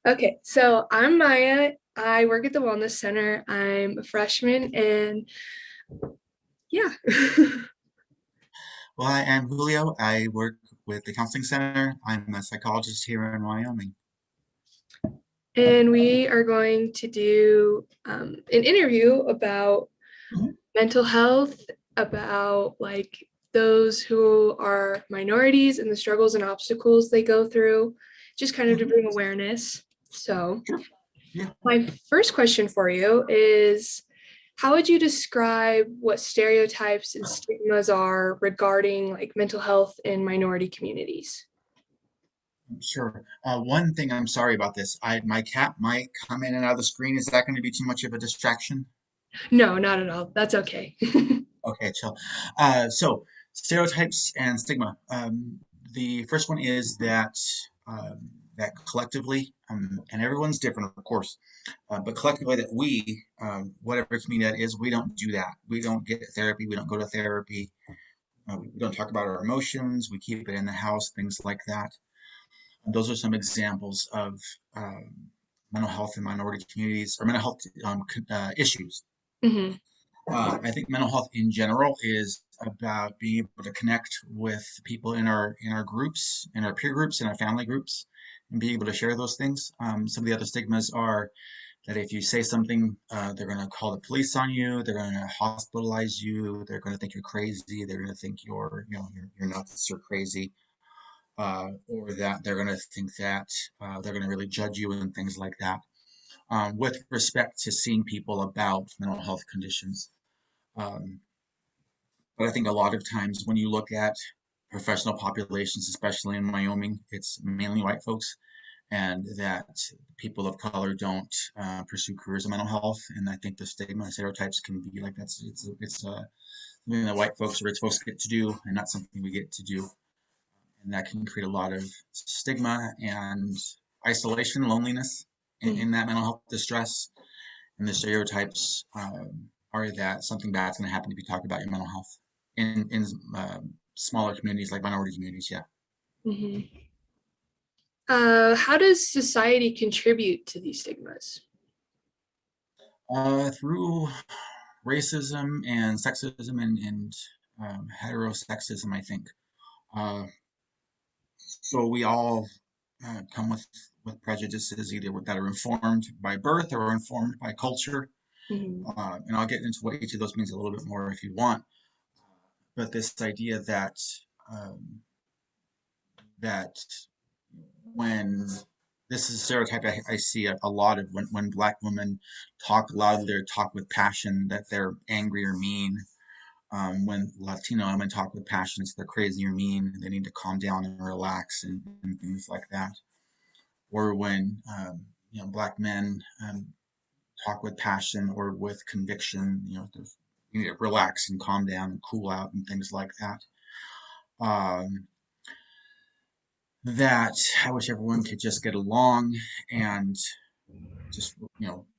Okay, so I'm Maya. I work at the Wellness Center. I'm a freshman, and yeah. Well, I am Julio. I work with the counseling center. I'm a psychologist here in Wyoming. And we are going to do an interview about Mhm. mental health, about those who are minorities and the struggles and obstacles they go through, just kind of to Mhm. bring awareness. So, Sure. Yeah. my first question for you is, how would you describe what stereotypes and stigmas are regarding mental health in minority communities? Sure. One thing I'm sorry about this. My cat might come in and out of the screen. Is that going to be too much of a distraction? No, not at all. That's okay. Okay, chill. So stereotypes and stigma. The first one is that collectively, and everyone's different, of course, but collectively that we, whatever community that is, we don't do that. We don't get therapy. We don't go to therapy. We don't talk about our emotions. We keep it in the house, things like that. And those are some examples of mental health in minority communities or mental health issues. Hmm. I think mental health in general is about being able to connect with people in our groups, in our peer groups, in our family groups, and be able to share those things. Some of the other stigmas are that if you say something, they're going to call the police on you. They're going to hospitalize you. They're going to think you're crazy. They're going to think you're nuts or crazy, or that they're going to think that they're going to really judge you and things like that. With respect to seeing people about mental health conditions. Um, but I think a lot of times when you look at professional populations, especially in Wyoming, it's mainly white folks, and that people of color don't pursue careers in mental health. And I think the stigma and stereotypes can be like it's something that white folks or rich folks get to do, and not something we get to do, and that can create a lot of stigma and isolation, loneliness in that mental health distress. And the stereotypes are that something bad's going to happen if you talk about your mental health in smaller communities like minority communities. Yeah. Hmm. How does society contribute to these stigmas? Through racism and sexism and heterosexism, I think. Uh, so we all come with prejudices, either that are informed by birth or informed by culture. Hmm. And I'll get into what each of those means a little bit more if you want. But this idea um, that when this is a stereotype I see a lot of when black women talk loudly or talk with passion that they're angry or mean. When Latino women talk with passion, it's they're crazy or mean. They need to calm down and relax and things like that. Or when black men talk with passion or with conviction, you need to relax and calm down and cool out and things like that. Um, that I wish everyone could just get along and just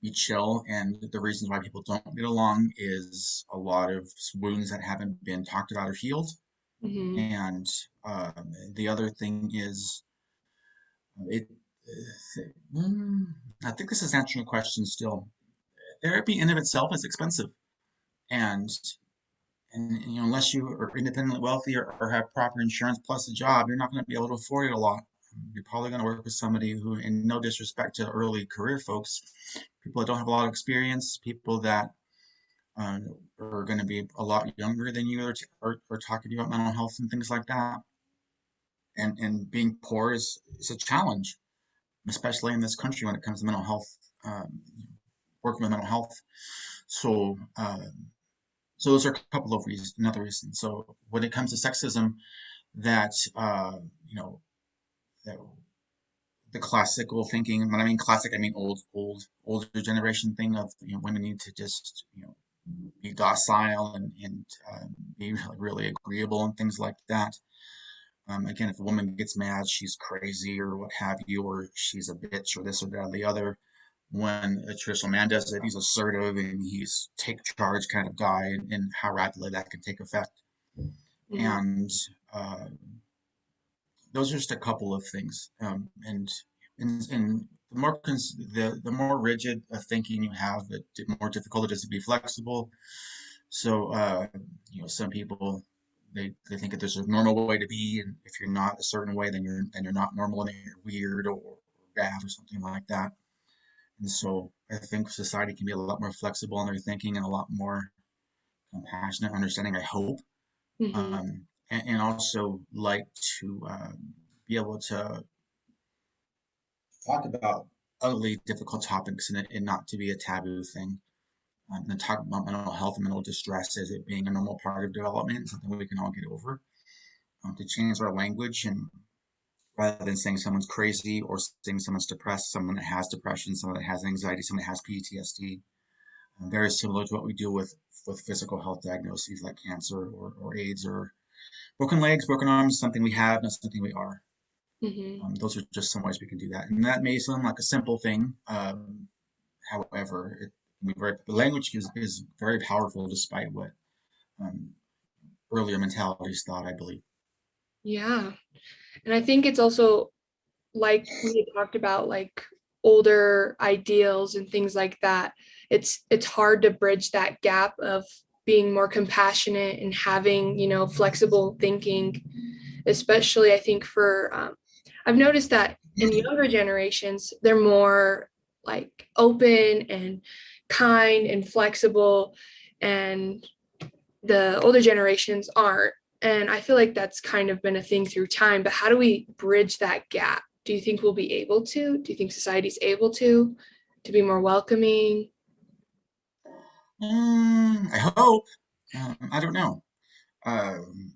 be chill. And the reasons why people don't get along is a lot of wounds that haven't been talked about or healed. Hmm. And the other thing is it. Mm, I think this is answering a question still. Therapy in of itself is expensive, and unless you are independently wealthy or have proper insurance plus a job, you're not going to be able to afford it a lot. You're probably going to work with somebody who, in no disrespect to early career folks, people that don't have a lot of experience, people that uh, are going to be a lot younger than you are talking to you about mental health and things like that. And being poor is a challenge, especially in this country when it comes to mental health, working with mental health. So, so those are a couple of reasons, another reason. So when it comes to sexism, that you know that the classical thinking. When I mean classic, I mean older generation thing of women need to just be docile and be really agreeable and things like that. Again, if a woman gets mad, she's crazy or what have you, or she's a bitch or this or that or the other. When a traditional man does it, he's assertive and he's take charge kind of guy, and how rapidly that can take effect. Hmm. And uh, those are just a couple of things. And the more rigid thinking you have, the more difficult it is to be flexible. So, some people they think that there's a normal way to be, and if you're not a certain way, then you're not normal, and then you're weird or bad or something like that. And so, I think society can be a lot more flexible in their thinking and a lot more compassionate, understanding. I hope, Hmm. and also like to be able to talk about ugly, difficult topics and not to be a taboo thing. And talk about mental health and mental distress as it being a normal part of development, something we can all get over. To change our language and rather than saying someone's crazy or saying someone's depressed, someone that has depression, someone that has anxiety, someone that has PTSD. Very similar to what we do with physical health diagnoses like cancer or AIDS or broken legs, broken arms, something we have, not something we are. Hmm. Those are just some ways we can do that. And that may sound like a simple thing. However, the language is very powerful despite what um, earlier mentalities thought, I believe. Yeah. And I think it's also like we had talked about, like older ideals and things like that. It's hard to bridge that gap of being more compassionate and having, flexible thinking, especially I think for I've noticed that in younger generations, they're more like open and kind and flexible, and the older generations aren't. And I feel like that's kind of been a thing through time. But how do we bridge that gap? Do you think we'll be able to? Do you think society's able to be more welcoming? I hope. I don't know. Um,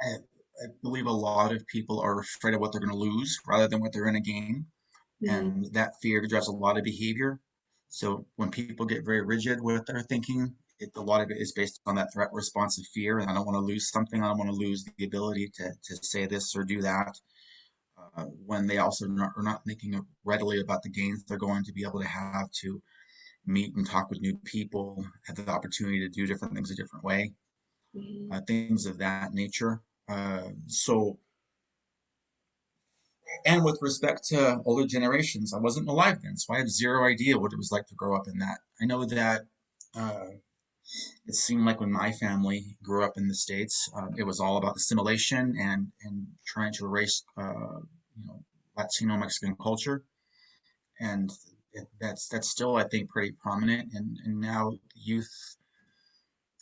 I, I believe a lot of people are afraid of what they're going to lose rather than what they're going to gain. Mm-hmm. And that fear drives a lot of behavior. So when people get very rigid with their thinking, a lot of it is based on that threat response of fear. And I don't want to lose something. I don't want to lose the ability to say this or do that. When they also are not thinking readily about the gains they're going to be able to have to meet and talk with new people, have the opportunity to do different things a different way, things of that nature. So, and with respect to older generations, I wasn't alive then, so I have zero idea what it was like to grow up in that. I know that uh, it seemed like when my family grew up in the States, it was all about assimilation and trying to erase, Latino Mexican culture, and that's still, I think, pretty prominent. And now youth,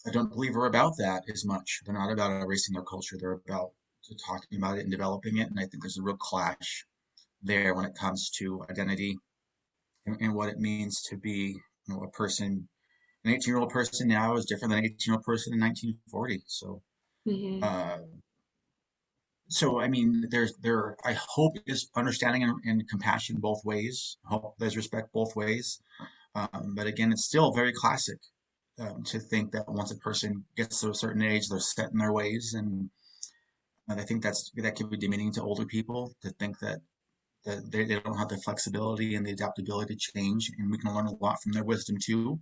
I don't believe, are about that as much. They're not about erasing their culture. They're about talking about it and developing it. And I think there's a real clash there when it comes to identity and what it means to be, a person. An 18-year-old person now is different than an 18-year-old person in 1940. Mm-hmm. Uh, so I mean, I hope is understanding and compassion both ways. I hope there's respect both ways. But again, it's still very classic to think that once a person gets to a certain age, they're set in their ways, and I think that can be demeaning to older people to think that they don't have the flexibility and the adaptability to change, and we can learn a lot from their wisdom too.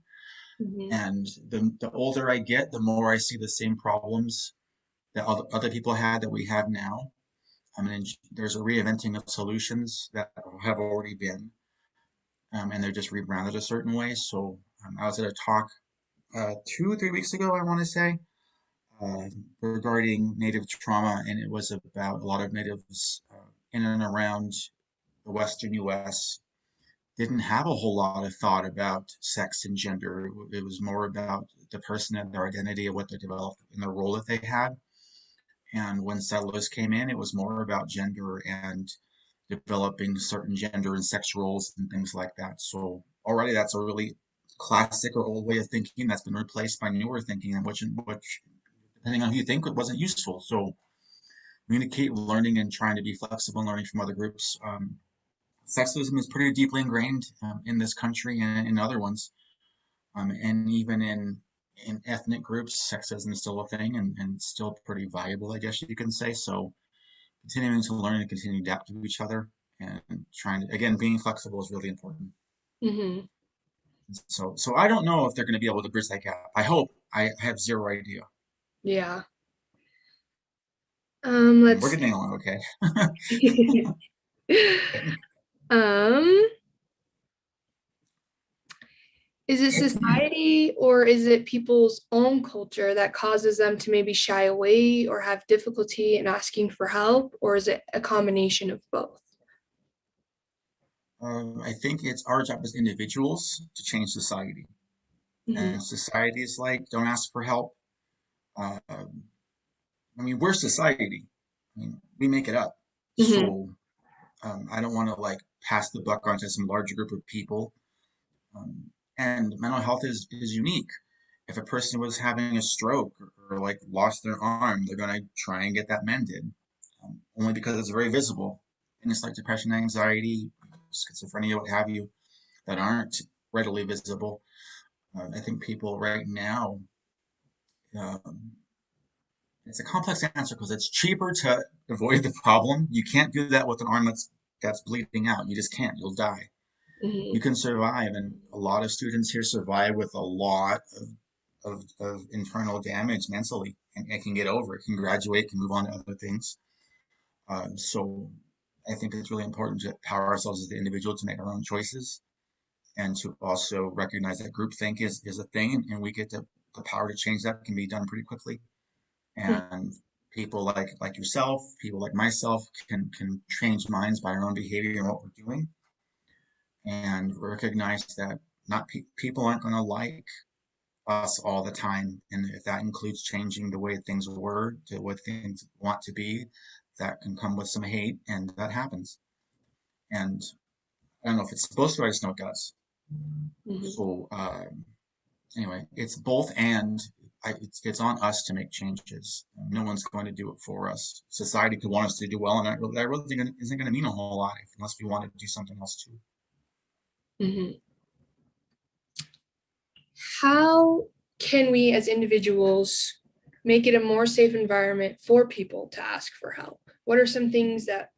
Mm-hmm. And the older I get, the more I see the same problems that other people had that we have now. I mean, there's a reinventing of solutions that have already been, and they're just rebranded a certain way. So I was at a talk 2 or 3 weeks ago, I want to say, uh, regarding Native trauma, and it was about a lot of natives in and around the Western U.S. didn't have a whole lot of thought about sex and gender. It was more about the person and their identity and what they developed and the role that they had. And when settlers came in, it was more about gender and developing certain gender and sex roles and things like that. So already that's a really classic or old way of thinking that's been replaced by newer thinking, and which depending on who you think, it wasn't useful. So communicate, learning, and trying to be flexible and learning from other groups. Sexism is pretty deeply ingrained in this country and in other ones, and even in ethnic groups, sexism is still a thing and still pretty viable, I guess you can say. So continuing to learn and continue to adapt to each other and trying to, again, being flexible is really important. Mm-hmm. So I don't know if they're going to be able to bridge that gap. I hope. I have zero idea. Yeah. We're Let's getting along okay. see. Um, is it society or is it people's own culture that causes them to maybe shy away or have difficulty in asking for help, or is it a combination of both? I think it's our job as individuals to change society. Hmm. And society is like, don't ask for help. Uh, I mean, we're society. I mean, we make it up. Hmm. So I don't want to like pass the buck onto some larger group of people. And mental health is unique. If a person was having a stroke or like lost their arm, they're going to try and get that mended, only because it's very visible. And it's like depression, anxiety, schizophrenia, what have you, that aren't readily visible. I think people right now, um, it's a complex answer because it's cheaper to avoid the problem. You can't do that with an arm that's bleeding out. You just can't. You'll die. You Hmm. can survive, and a lot of students here survive with a lot of internal damage mentally, and can get over it, can graduate, can move on to other things. So I think it's really important to empower ourselves as the individual to make our own choices and to also recognize that groupthink is a thing, and we get the power to change that can be done pretty quickly. And people like yourself, people like myself can change minds by our own behavior and what we're doing, and recognize that not people aren't going to like us all the time, and if that includes changing the way things were to what things want to be, that can come with some hate, and that happens. And I don't know if it's supposed to, I just know it does. Hmm. So anyway, it's both and. It's on us to make changes. No one's going to do it for us. Society could want us to do well, and that really isn't going to mean a whole lot unless we want to do something else too. Hmm. How can we as individuals make it a more safe environment for people to ask for help? What are some things that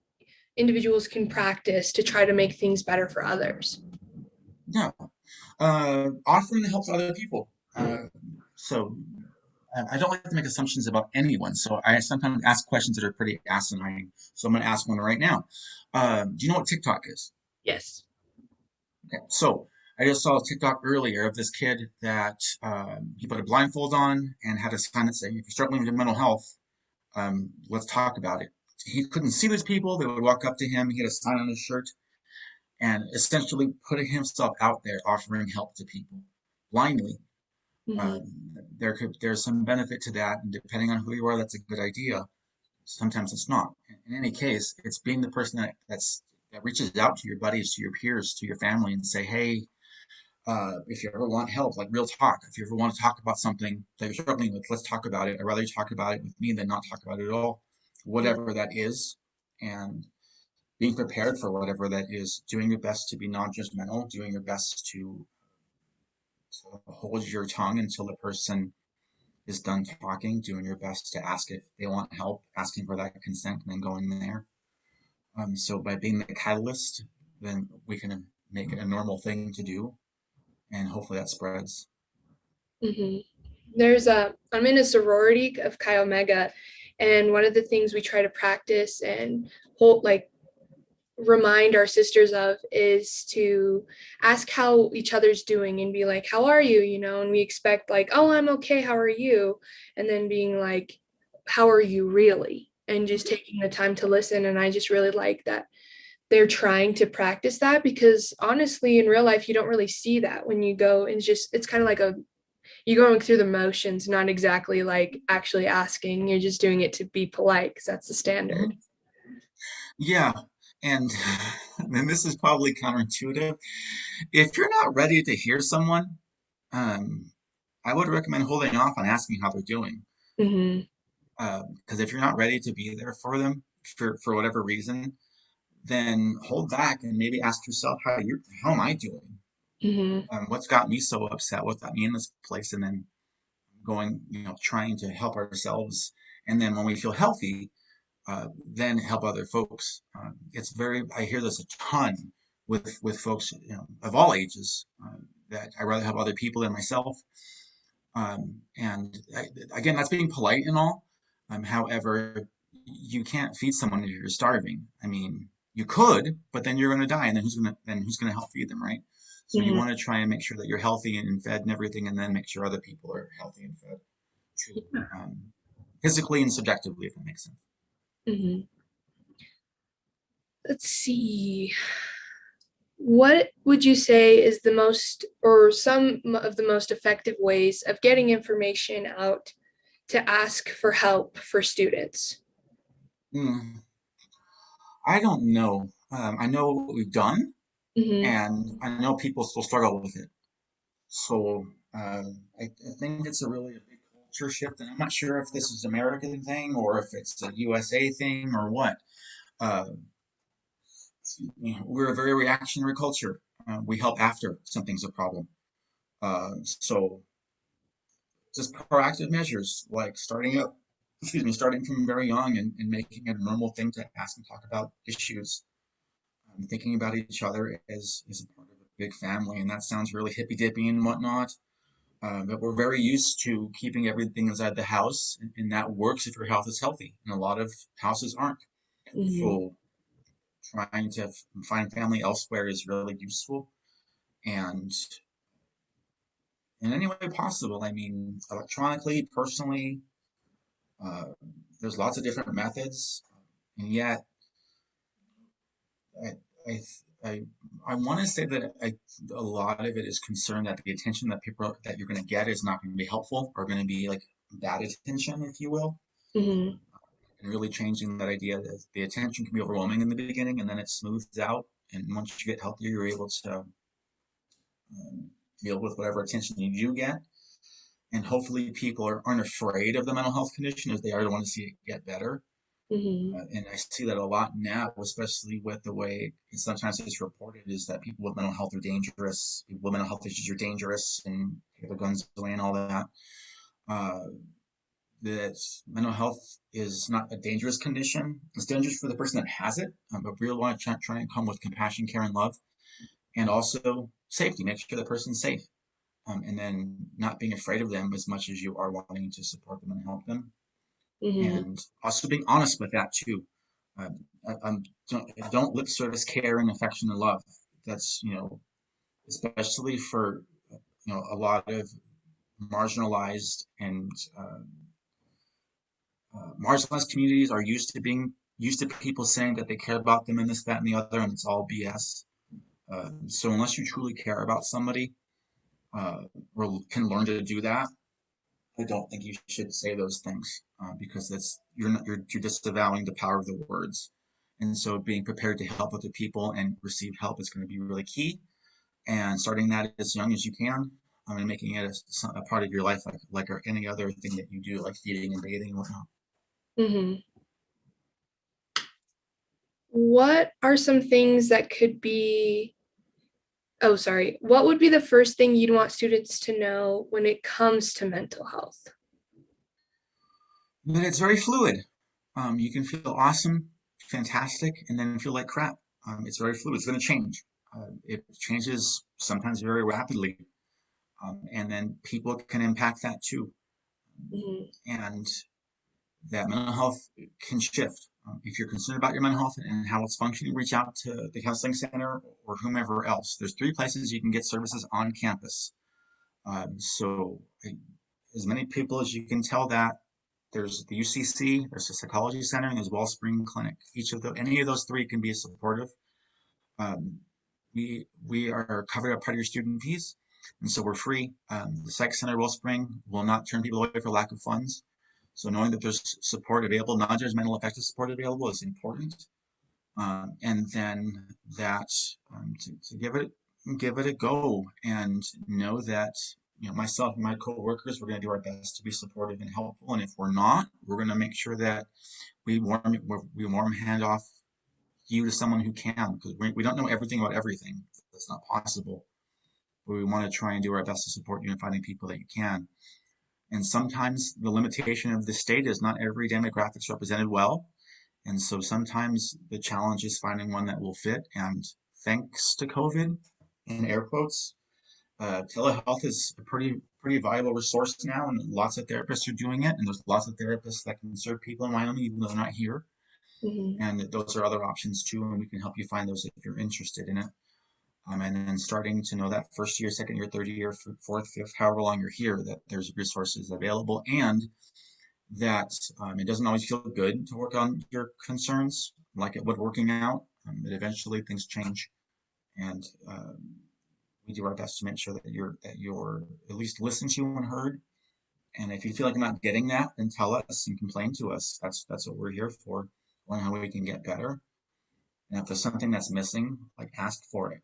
individuals can practice to try to make things better for others? Yeah, offering to help other people. So I don't like to make assumptions about anyone, so I sometimes ask questions that are pretty asinine. So I'm going to ask one right now. Do you know what TikTok is? Yes. Okay, so I just saw a TikTok earlier of this kid that he put a blindfold on and had a sign that said, "If you're struggling with your mental health, let's talk about it." He couldn't see these people; they would walk up to him. He had a sign on his shirt, and essentially putting himself out there, offering help to people blindly. Hmm. There's some benefit to that, and depending on who you are, that's a good idea. Sometimes it's not. In any case, it's being the person that reaches out to your buddies, to your peers, to your family, and say, "Hey, if you ever want help, like real talk, if you ever want to talk about something that you're struggling with, let's talk about it. I'd rather you talk about it with me than not talk about it at all, whatever that is." And being prepared for whatever that is, doing your best to be non-judgmental, doing your best to hold your tongue until the person is done talking, doing your best to ask if they want help, asking for that consent, and then going there. So by being the catalyst, then we can make it a normal thing to do, and hopefully that spreads. Hmm. I'm in a sorority of Chi Omega, and one of the things we try to practice and hold, like, remind our sisters of is to ask how each other's doing and be like, how are you? And we expect, like, oh, I'm okay, how are you? And then being like, how are you really? And just taking the time to listen. And I just really like that they're trying to practice that, because honestly, in real life, you don't really see that when you go, and it's kind of like you're going through the motions, not exactly like actually asking. You're just doing it to be polite because that's the standard. Mhm. Yeah, and and this is probably counterintuitive. If you're not ready to hear someone, um, I would recommend holding off on asking how they're doing. Hmm. Because if you're not ready to be there for them for whatever reason, then hold back and maybe ask yourself how am I doing? Hmm. What's got me so upset? What's got me in this place? And then going, trying to help ourselves. And then when we feel healthy, then help other folks. I hear this a ton with folks, of all ages, that I rather help other people than myself. Again, that's being polite and all. However, you can't feed someone if you're starving. I mean, You could, but then you're going to die, and then who's going to help feed them, right? So you Hmm. want to try and make sure that you're healthy and fed and everything, and then make sure other people are healthy and fed too, physically and subjectively, if that makes sense. Hmm. Let's see. What would you say is the most, or some of the most effective ways of getting information out to ask for help for students? Mm, I don't know. I know what we've done, Hmm. and I know people still struggle with it. So I think it's a really a big culture shift, and I'm not sure if this is an American thing or if it's a USA thing or what. Uh, we're a very reactionary culture. We help after something's a problem. So just proactive measures like starting from very young and making it a normal thing to ask and talk about issues. Thinking about each other as a part of a big family, and that sounds really hippy dippy and whatnot. But we're very used to keeping everything inside the house, and that works if your health is healthy. And a lot of houses aren't. Hmm. So trying to find family elsewhere is really useful. And in any way possible, I mean, electronically, personally, uh, there's lots of different methods. And yet, I, I, I, I want to say that a lot of it is concerned that the attention that people that you're going to get is not going to be helpful or going to be like bad attention, if you will. Hmm. And really changing that idea that the attention can be overwhelming in the beginning and then it smooths out. And once you get healthier, you're able to deal with whatever attention you do get. And hopefully, people aren't afraid of the mental health condition as they are to want to see it get better. Hmm. And I see that a lot now, especially with the way it sometimes it's reported is that people with mental health are dangerous, people with mental health issues are dangerous, and take their guns away and all that. Uh, that mental health is not a dangerous condition. It's dangerous for the person that has it, but we really want to try and come with compassion, care, and love, and also safety. Make sure the person's safe, and then not being afraid of them as much as you are wanting to support them and help them, Hmm. and also being honest with that too. Um, don't lip service care and affection and love. That's especially for a lot of marginalized and marginalized communities are used to people saying that they care about them and this, that, and the other, and it's all BS. So unless you truly care about somebody uh, or can learn to do that, I don't think you should say those things because that's you're disavowing the power of the words. And so being prepared to help other people and receive help is going to be really key. And starting that as young as you can, and making it a part of your life, like any other thing that you do, like feeding and bathing and whatnot. Hmm. What are some things that could be, oh, sorry, what would be the first thing you'd want students to know when it comes to mental health? But it's very fluid. You can feel awesome, fantastic, and then feel like crap. It's very fluid. It's going to change. It changes sometimes very rapidly, and then people can impact that too. Hmm. And that mental health can shift. If you're concerned about your mental health and how it's functioning, reach out to the counseling center or whomever else. There's 3 places you can get services on campus. So as many people as you can tell that there's the UCC, there's the psychology center, and there's Wellspring Clinic. Any of those 3 can be supportive. Um, we are covered up part of your student fees, and so we're free. The Psych Center Wellspring will not turn people away for lack of funds. So knowing that there's support available, non-judgmental effective support available is important. And then that to give it a go and know that myself and my coworkers, we're going to do our best to be supportive and helpful. And if we're not, we're going to make sure that we warm hand off you to someone who can, because we don't know everything about everything. That's not possible. But we want to try and do our best to support you in finding people that you can. And sometimes the limitation of the state is not every demographic is represented well. And so sometimes the challenge is finding one that will fit. And thanks to COVID, in air quotes, telehealth is a pretty viable resource now, and lots of therapists are doing it. And there's lots of therapists that can serve people in Wyoming, even though they're not here. Mhm. And those are other options too, and we can help you find those if you're interested in it. And then starting to know that first year, second year, third year, fourth, fifth, however long you're here, that there's resources available, and that it doesn't always feel good to work on your concerns like it would working out. But eventually things change, and we do our best to make sure that you're at least listened to and heard. And if you feel like you're not getting that, then tell us and complain to us. That's what we're here for, learn how we can get better. And if there's something that's missing, like ask for it.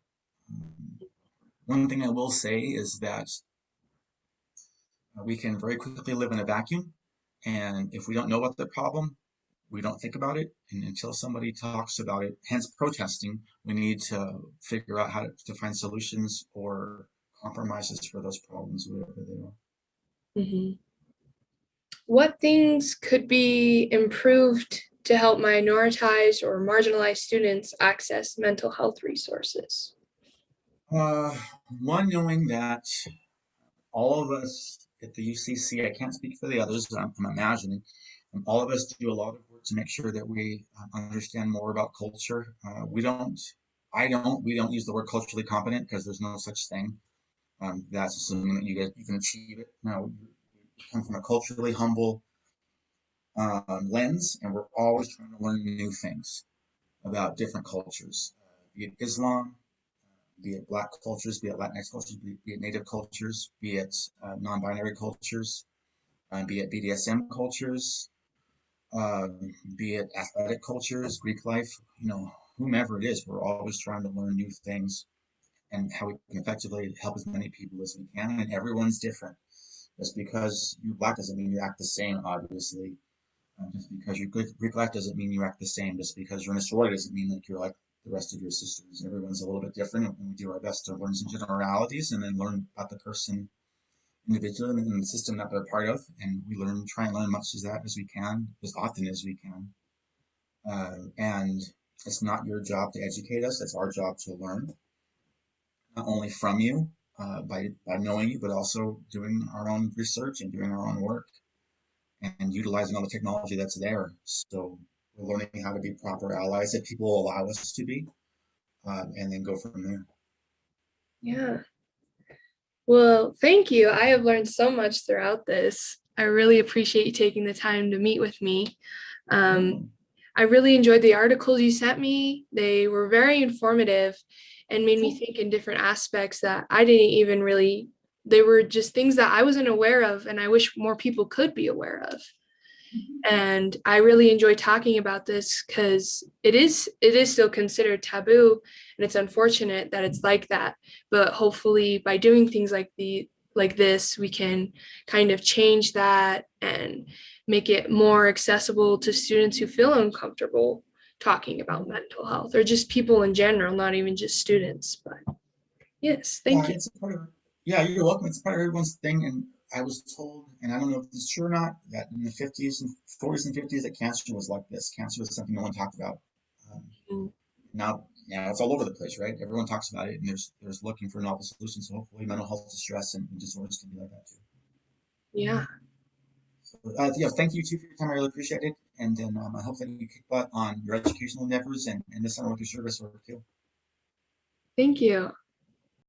Um, One thing I will say is that we can very quickly live in a vacuum. And if we don't know about the problem, we don't think about it. And until somebody talks about it, hence protesting, we need to figure out how to find solutions or compromises for those problems, whatever they are. Mhm. What things could be improved to help minoritized or marginalized students access mental health resources? Uh, One, knowing that all of us at the UCC, I can't speak for the others, I'm imagining, all of us do a lot of work to make sure that we understand more about culture. We don't use the word culturally competent because there's no such thing. That's assuming that you can achieve it. No, we come from a culturally humble lens, and we're always trying to learn new things about different cultures, be it Islam, be it Black cultures, be it Latinx cultures, be it Native cultures, be it non-binary cultures, be it BDSM cultures, be it athletic cultures, Greek life, whomever it is, we're always trying to learn new things and how we can effectively help as many people as we can. And everyone's different. Just because you're Black doesn't mean you act the same, obviously. Just because you're Greek life doesn't mean you act the same. Just because you're in a sorority doesn't mean like you're like the rest of your sisters. Everyone's a little bit different, and we do our best to learn some generalities and then learn about the person individually and the system that they're part of. And we try and learn as much as that as we can, as often as we can. And it's not your job to educate us; it's our job to learn, not only from you by knowing you, but also doing our own research and doing our own work and utilizing all the technology that's there. So we're learning how to be proper allies that people allow us to be, and then go from there. Yeah. Well, thank you. I have learned so much throughout this. I really appreciate you taking the time to meet with me. Um, No, I really enjoyed the articles you sent me. They were very informative and made me cool. think in different aspects that I didn't even really, they were just things that I wasn't aware of and I wish more people could be aware of. And I really enjoy talking about this because it is still considered taboo, and it's unfortunate that it's like that. But hopefully by doing things like this, we can kind of change that and make it more accessible to students who feel uncomfortable talking about mental health, or just people in general, not even just students. But yes, Yeah, thank you. it's a part of. Yeah, you're welcome. It's part of everyone's thing. And I was told, and I don't know if this is true or not, that in the 50s and 40s and 50s, that cancer was like this. Cancer was something no one talked about. Um, now it's all over the place, right? Everyone talks about it, and there's looking for novel solutions. So hopefully, mental health distress and disorders can be like that too. Yeah, So, yeah, thank you too for your time. I really appreciate it. And then I hope that you kick butt on your educational endeavors and this summer with your service work too. thank you.